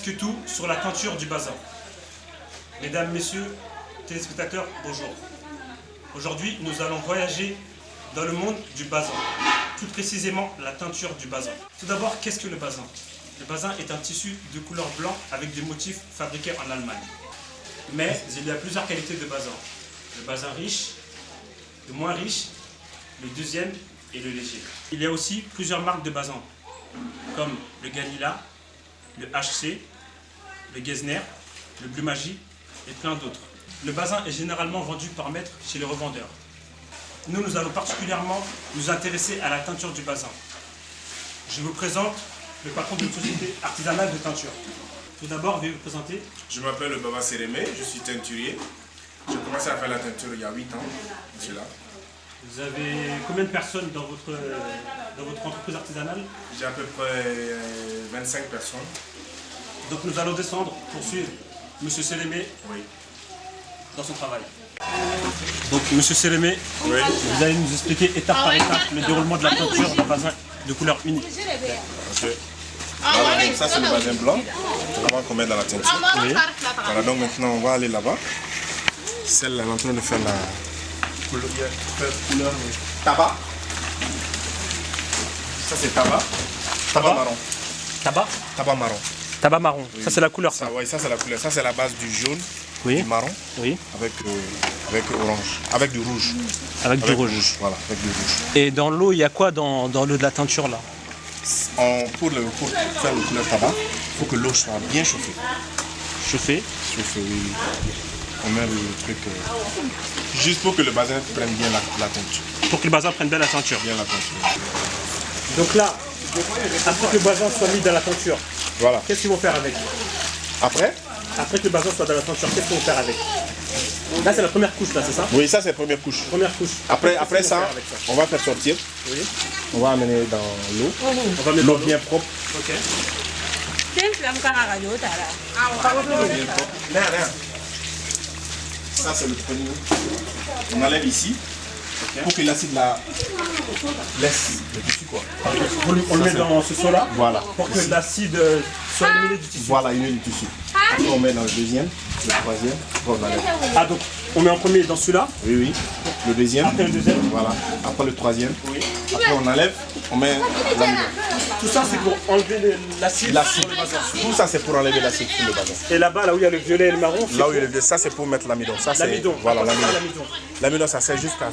presque tout sur la teinture du bazin. Mesdames, messieurs, téléspectateurs, bonjour. Aujourd'hui, nous allons voyager dans le monde du bazin, plus précisément la teinture du bazin. Tout d'abord, qu'est-ce que le bazin? Le bazin est un tissu de couleur blanc avec des motifs fabriqués en Allemagne. Mais il y a plusieurs qualités de bazin. Le bazin riche, le moins riche, le deuxième et le léger. Il y a aussi plusieurs marques de bazin, comme le Ganila, le HC, le Getzner, le Blue Magie et plein d'autres. Le bazin est généralement vendu par mètre chez les revendeurs. Nous allons particulièrement nous intéresser à la teinture du bazin. Je vous présente le patron d'une société artisanale de teinture. Tout d'abord, veuillez vous présenter. Je m'appelle Baba Sérémé, je suis teinturier. J'ai commencé à faire la teinture il y a 8 ans. Là. Vous avez combien de personnes dans votre entreprise artisanale? J'ai à peu près 25 personnes. Donc nous allons descendre pour suivre M. Sérémé dans son travail. Donc M. Sérémé, vous allez nous expliquer étape par étape le déroulement de la teinture d'un bazin de couleur unique. Okay. Voilà, donc ça c'est le bazin blanc, avant qu'on mette dans la teinture. Oui. Voilà, donc maintenant on va aller là-bas. Celle-là est en train de faire la couleur tabac. Ça c'est tabac. Tabac marron. Tabac? Tabac marron. Tabac marron, oui. Ça c'est la couleur ça? Oui, ça c'est la couleur. Ça c'est la base du jaune, oui. Du marron, oui. avec orange, avec du rouge. Avec du rouge. Voilà, avec du rouge. Et dans l'eau, il y a quoi dans l'eau de la teinture là? Pour faire le couleur tabac, il faut que l'eau soit bien chauffée. Chauffée? Chauffée, oui. On met le truc juste pour que le bazin prenne bien la teinture. Pour que le bazin prenne bien la teinture. Bien la teinture. Donc là, après que le bazin soit mis dans la teinture, voilà. Qu'est-ce qu'ils vont faire avec? Après que le bazin soit dans la teinture, qu'est-ce qu'ils vont faire avec? Là, c'est la première couche, là, c'est ça? Oui, ça, c'est la première couche. Première couche. Après ça, on va faire sortir. Oui. On va amener dans l'eau. On va mettre l'eau bien propre. Ok. Ça, c'est le premier. On enlève ici. Pour que l'acide laisse le tissu, quoi. On le met dans ce seau-là. Voilà. Pour que l'acide soit éliminé du tissu. Voilà, éliminé du tissu. Après, on met dans le deuxième, le troisième. Après, on enlève. Ah, donc on met en premier dans celui-là. Oui, oui. Le deuxième. Après le deuxième. Voilà. Après le troisième. Oui. Après, on enlève. On met l'amidon. Tout ça, c'est pour enlever l'acide. L'acide. Tout ça, c'est pour enlever l'acide sur le bazin. Et là-bas, là où il y a le violet et le marron, là où il y a le violet, ça, c'est pour mettre l'amidon. L'amidon. Voilà, l'amidon. L'amidon, ça sert jusqu'à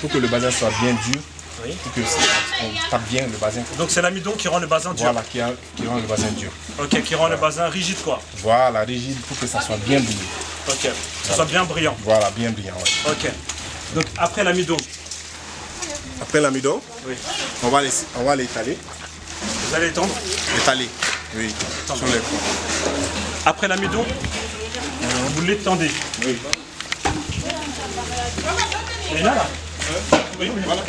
pour que le bazin soit bien dur. Oui. Pour que on tape bien le bazin. Donc c'est l'amidon qui rend le bazin dur. Voilà, qui rend le bazin dur. Ok, qui rend le bazin rigide quoi. Voilà, rigide pour que ça soit bien brillant. Ok, que ça soit bien brillant. Voilà, bien brillant, ouais. Ok. Donc après l'amidon. Après l'amidon, oui. On va l'étaler. Vous allez étendre? Étaler, oui. Sur les points. Après l'amidon, vous l'étendez. Oui. Et là, oui, voilà.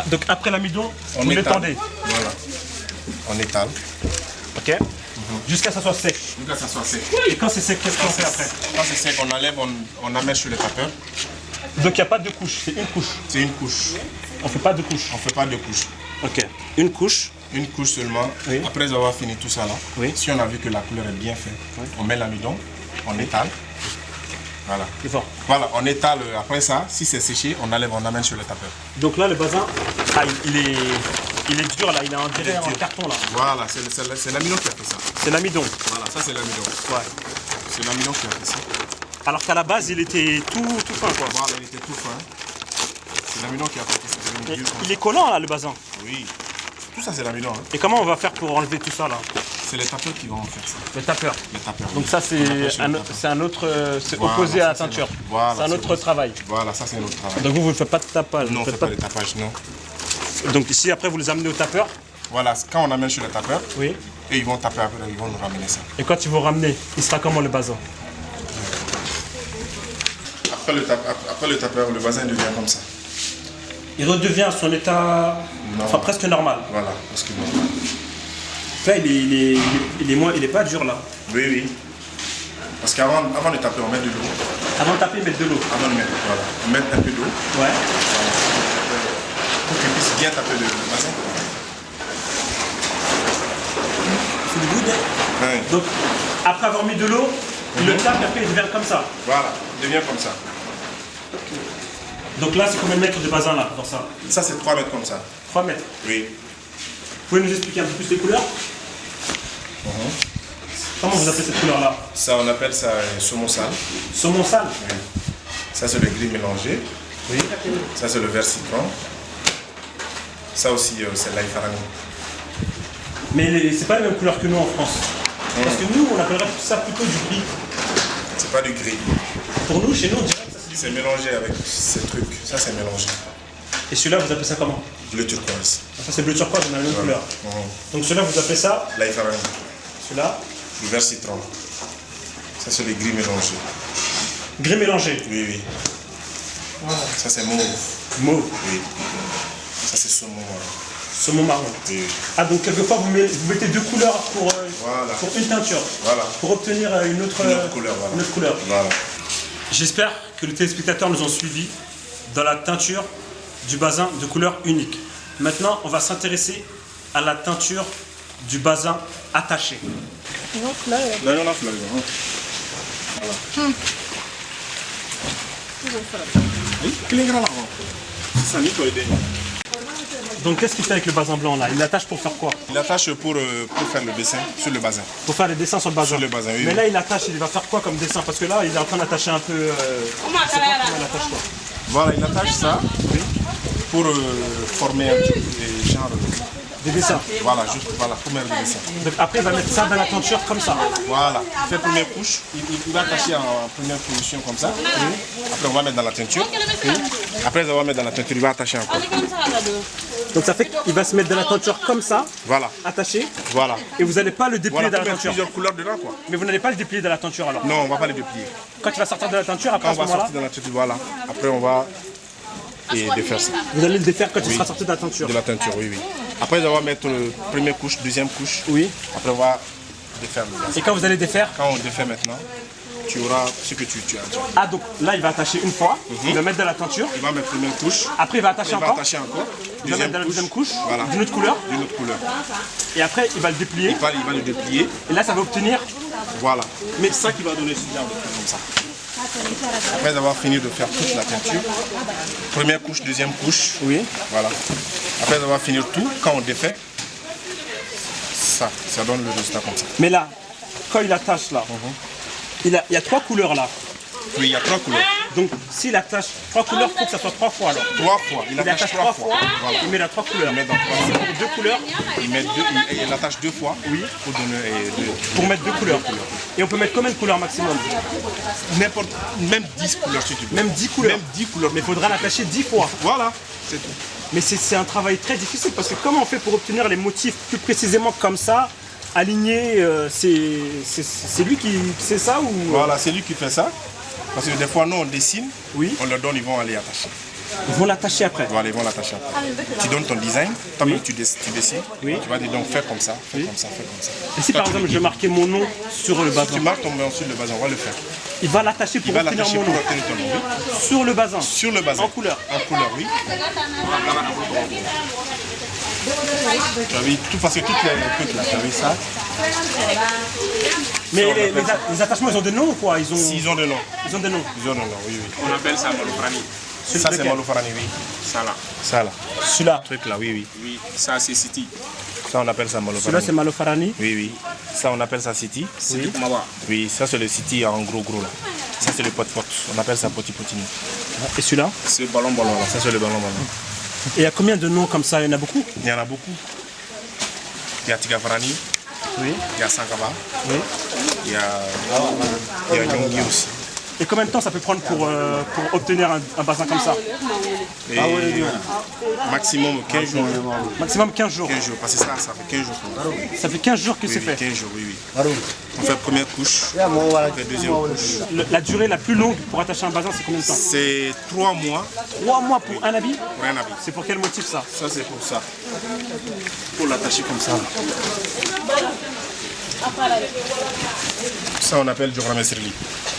Donc après l'amidon, vous l'étendez. Voilà. On étale. Ok. Jusqu'à ce que ça soit sec. Jusqu'à ce que ça soit sec. Et quand c'est sec, qu'est-ce qu'on fait après? Quand c'est sec, on enlève, on amène sur le tapeur. Donc il n'y a pas de couche, c'est une couche. C'est une couche. On ne fait pas de couche. On ne fait pas de couche. Ok. Une couche. Une couche seulement. Oui. Après avoir fini tout ça là, oui. Si on a vu que la couleur est bien faite, oui. On met l'amidon, on étale. Voilà. Plus fort. Voilà, on étale. Après ça, si c'est séché, on enlève, on amène sur le tapeur. Donc là, le bazin, il est dur là, il a un carton là. Voilà, c'est l'amidon qui a fait ça. C'est l'amidon. Voilà, ça c'est l'amidon. Ouais. C'est l'amidon qui a fait ça. Alors qu'à la base, il était tout fin quoi. Voilà, il était tout fin. C'est l'amidon qui a fait ça. Il est collant là, le bazin. Oui. Tout ça c'est l'amidon. Hein. Et comment on va faire pour enlever tout ça là? C'est les tapeurs qui vont faire ça. Les tapeurs. Les tapeurs. Donc ça c'est un autre, c'est voilà, opposé à la teinture. Voilà, c'est un autre travail. Voilà, ça c'est un autre travail. Donc vous ne faites pas de tapage? Non, on ne fait pas de tapage, non. Donc ici après vous les amenez au tapeur? Voilà, quand on amène sur le tapeur, oui. Et ils vont taper après, ils vont nous ramener ça. Et quand ils vont ramener, il sera comment le bazin? Après le tapeur, le bazin devient comme ça. Il redevient à son état enfin, presque normal. Voilà, presque normal. Là, il est pas dur là. Oui, oui. Parce qu'avant de taper, on met de l'eau. Avant de taper, mettre de l'eau. Avant de mettre, voilà. On met un peu d'eau. Ouais. Pour qu'il puisse bien taper le bazin. wood. Oui. Donc, après avoir mis de l'eau, il le tape et après il devient comme ça. Voilà, il devient comme ça. Donc là, c'est combien de mètres de bazin là dans ça? Ça, c'est 3 mètres comme ça. 3 mètres. Oui. Vous pouvez nous expliquer un peu plus les couleurs? Comment vous appelez cette couleur là? Ça, on appelle ça saumon sale. Saumon sale? Oui. Ça, c'est le gris mélangé. Oui. Ça, c'est le vert citron. Ça aussi, c'est l'ail farani. Mais c'est pas la même couleur que nous en France. Parce que nous, on appellerait ça plutôt du gris. C'est pas du gris. Pour nous, chez nous, on dirait que ça c'est du C'est mélangé avec ces trucs. Ça, c'est mélangé. Et celui-là, vous appelez ça comment? Bleu turquoise. Ça, c'est bleu turquoise, on a la même couleur. Donc celui-là, vous appelez ça? L'ail farani. Celui-là? Le vert citron. Ça, c'est le gris mélangé. Gris mélangé. Oui, oui. Ça, c'est mauve. Mauve. Oui. Ça, c'est saumon marron. Saumon marron. Oui, oui. Ah, donc quelquefois, vous mettez deux couleurs pour une teinture. Voilà. Pour obtenir une autre couleur. Voilà. Une autre couleur. Voilà. J'espère que les téléspectateurs nous ont suivis dans la teinture du bazin de couleur unique. Maintenant, on va s'intéresser à la teinture du bazin attaché. Là, il y en a fleur. Donc qu'est-ce qu'il fait avec le bazin blanc là? Il l'attache pour faire quoi? Il attache pour faire le dessin sur le bazin. Pour faire les dessins sur le bazin. Sur le bazin, oui. Mais là il attache, il va faire quoi comme dessin? Parce que là il est en train d'attacher un peu... comment il attache quoi? Voilà, il attache ça pour former un petit peu genre... Des dessins. Voilà, juste voilà, pour mettre des dessins. Donc après il va mettre ça dans la teinture comme ça. Voilà, il fait première couche, il va attacher en première position comme ça. Après on va mettre dans la teinture. Après on va mettre dans la teinture, il va attacher encore. Donc ça fait qu'il va se mettre dans la teinture comme ça, Voilà, attaché, voilà. et vous n'allez pas le déplier Voilà, dans pour la mettre teinture. plusieurs couleurs dedans quoi. Mais vous n'allez pas le déplier dans la teinture alors. Non, on va pas les déplier. Quand il va sortir de la teinture, après Quand à on ce va moment-là, sortir de la teinture, voilà. Après on va défaire ça. vous allez le défaire quand il sera sorti de la teinture. De la teinture, oui, oui. Après on va mettre première couche, deuxième couche. Oui. Après on va défaire le bazin. Et quand vous allez défaire, Quand on défait maintenant, tu auras ce que tu as. ah donc là il va attacher une fois, il va mettre dans la teinture, Il va mettre première couche, après il va attacher il va encore, attacher encore, il va mettre dans la deuxième couche, voilà, d'une autre couleur, d'une autre couleur. et après il va le déplier, Il va le déplier, et là ça va obtenir, voilà. Mais c'est ça qui va donner ce genre de truc comme ça. Après avoir fini de faire toute la teinture, première couche, deuxième couche, oui, voilà. Après avoir fini tout, quand on défait, ça donne le résultat comme ça. mais là, quand il attache là, il y a trois couleurs là, Oui, il y a 3 couleurs. donc s'il attache trois couleurs, il faut que ça soit 3 fois alors. 3 fois, il Il attache attache 3 3 fois. fois, Voilà. il met la 3 couleurs. Il met dans 3 fois. Pour 2 couleurs, Il attache 2 fois, oui, pour donner pour mettre 2 couleurs. Et on peut mettre combien de couleurs maximum? même 10 couleurs si tu veux. Même 10 couleurs. Même 10 couleurs. Mais il faudra l'attacher 10 fois. Voilà, c'est tout. Mais c'est un travail très difficile parce que comment on fait pour obtenir les motifs plus précisément comme ça, alignés, c'est lui qui sait ça ou... Voilà, c'est lui qui fait ça. Parce que des fois, nous, on dessine, Oui. on leur donne, ils vont aller attacher. Ils vont l'attacher après. Voilà, ils vont l'attacher après. Tu donnes ton design, toi-même tu dessines, Oui. tu vas dire donc fais comme ça, fais comme ça, fais comme ça. Et si par exemple je vais marquer mon nom sur le Si bazin, tu marques ton nom sur le bazin, on va le faire. il va l'attacher pour Il va obtenir l'attacher mon pour nom obtenir ton nom, oui. sur le bazin. Sur le bazin. En couleur. En couleur, oui. Tu as vu tout, parce que toutes les trucs là, tu as vu ça. Mais Ça, on les, appelle ça. les attachements ils ont des noms ou quoi? S'ils ont des noms. Ils ont des noms. Ils ont des noms, oui, oui. On appelle ça malofrani. Ça, c'est lequel? Malofarani, oui. Ça là. Ça là. Celui-là. Truc là, oui, oui. Oui, ça c'est City. Ça, on appelle ça Celui-là Malofarani. c'est Malofarani. Oui, oui. Ça, on appelle ça City. City Kumaba. Oui, ça, c'est le City en gros, gros là. Ça, c'est le pot-pot. On appelle ça poti-potini. Et celui-là? C'est ballon là. Ça, c'est le ballon. Et il y a combien de noms comme ça? Il y en a beaucoup? Il y en a beaucoup. Il y a Tigafarani, Oui. il y a Sankaba, Oui. il y a Nyongi aussi. Et combien de temps ça peut prendre pour obtenir un bazin comme ça? Et maximum 15 jours. Maximum 15 jours. 15 jours, parce que ça fait 15 jours. Ça fait 15 jours que Oui, c'est oui, fait. 15 jours, oui, oui. On fait première couche, on fait deuxième couche. La durée la plus longue pour attacher un bazin, c'est combien de temps? C'est 3 mois 3 mois pour un habit? pour un habit. C'est pour quel motif ça? Ça, c'est pour ça. Pour l'attacher comme ça. Ça, on appelle du ramesrili.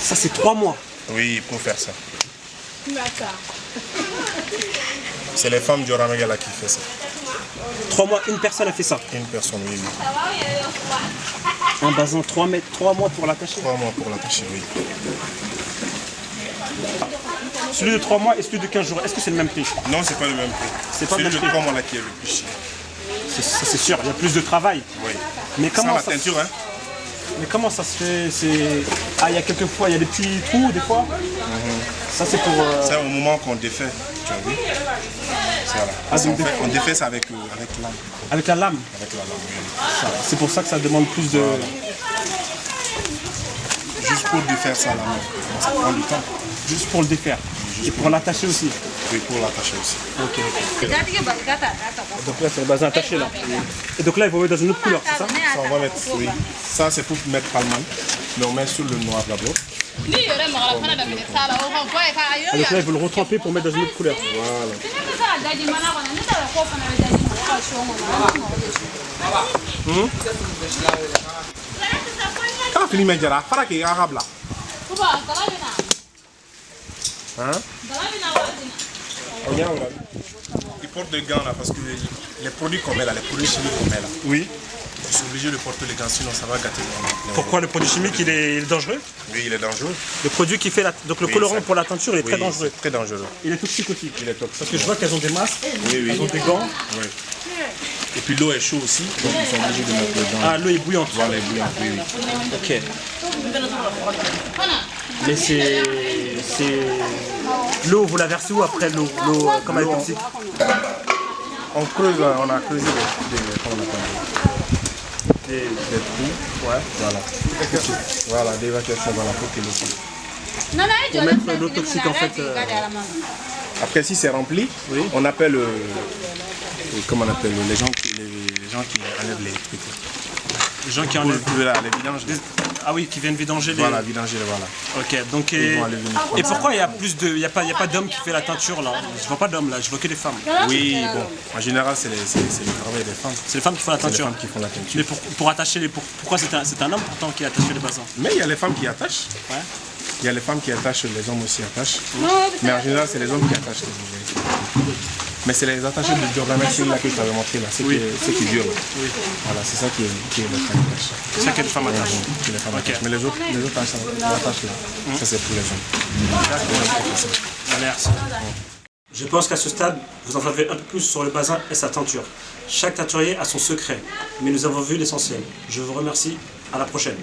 Ça c'est 3 mois. Oui, pour faire ça. C'est les femmes du Ramegala qui font ça. 3 mois, une personne a fait ça. Une personne, oui. Un bazin, 3 mois pour l'attacher. 3 mois pour l'attacher, oui. Celui de 3 mois et celui de 15 jours, est-ce que c'est le même prix? Non, c'est pas le même prix. C'est pas le celui même de prix. 3 mois là qui est le plus cher. C'est sûr, il y a plus de travail. Oui. Mais comment Sans la teinture, hein. Mais comment ça se fait? Ah, il y a quelques fois, il y a des petits trous des fois. Ça c'est pour... C'est au moment qu'on défait, tu as vu. Voilà. On défait ça avec l'âme. Avec la lame. Avec la lame, oui. C'est pour ça que ça demande plus de... Juste pour défaire ça, la main. Ça prend du temps. Juste pour le défaire. Et pour l'attacher aussi. Oui, pour l'attacher aussi. Ok. Donc là c'est le bazin attaché là. Et donc là il faut mettre dans une autre couleur, c'est ça? Ça, on va mettre, oui. Ça, c'est pour mettre palman. Mais on met sur le noir d'abord. Et donc là il faut le retremper pour mettre dans une autre couleur. Voilà. Quand on finit de faire, il faut arabe là. Hein? Ils portent des gants là parce que les produits qu'on met là, les produits chimiques qu'on met là. Oui. Ils sont obligés de porter les gants, sinon ça va gâter. Pourquoi le produit chimique il est dangereux? Oui, il est dangereux. Le produit qui fait donc le colorant pour la teinture il est très dangereux. Très dangereux. Il est toxique aussi. Il est toxique. Parce que je vois qu'elles ont des masques, oui. elles ont des gants. Oui. Et puis l'eau est chaude aussi, donc ils sont obligés de mettre le gant. Ah, l'eau est bouillante. Voilà, elle est bouillante, oui. Ok. Mais c'est... L'eau, vous la versez où après l'eau? L'eau, comme elle est toxique? On creuse, on a creusé des trous. Ouais. Voilà. Voilà, d'évacuation dans la peau que l'eau coule. Pour mettre l'eau toxique en fait. Après, si c'est rempli, oui, on appelle, comment on appelle, les gens qui enlèvent les trucs. Les gens qui enlèvent les vidanges. Ah oui, qui viennent vidanger les... Voilà, vidanger, voilà. Ok, donc et pourquoi il y a plus de... Il n'y a pas d'hommes qui fait la teinture là? Je vois pas d'hommes là, je vois que des femmes. Oui, bon, en général c'est le travail des femmes. C'est les femmes qui font la teinture? C'est les femmes qui font la teinture. Mais pour attacher les... Pourquoi c'est un homme pourtant qui attache les bazins? Mais il y a les femmes qui attachent. Ouais. Il y a les femmes qui attachent, les hommes aussi attachent. Mais en général c'est les hommes qui attachent. Mais c'est les attachés de Jordanesine là que je t'avais montré là, ceux qui durent. Oui. Voilà, c'est ça qui est les femmes attachent. C'est ça que les femmes attachent. Les femmes attachent. Mais les autres attaches là, ça c'est pour les hommes. Merci. Je pense qu'à ce stade, vous en savez un peu plus sur le bazin et sa teinture. Chaque teinturier a son secret, mais nous avons vu l'essentiel. Je vous remercie, à la prochaine.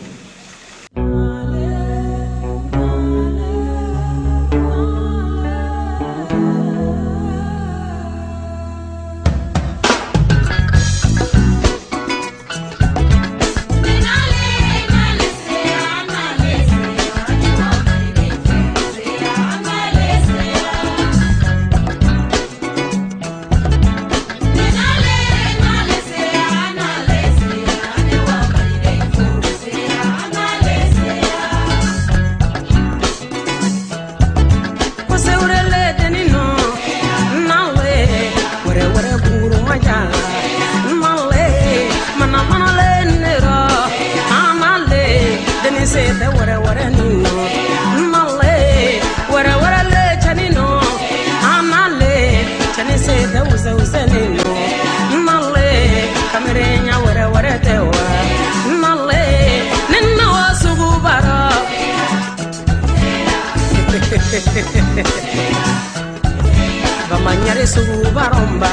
Bamanyare sugu baromba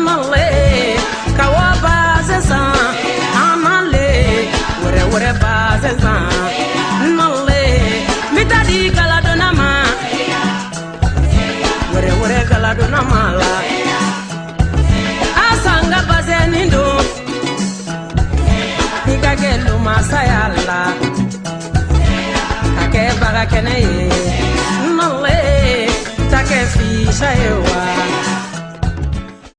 male kawa bazeza amale wore bazeza male mitadi galadona ma wore galadona mala asanga bazenindo igagelu masayala kake baga keneye male take fi shayewa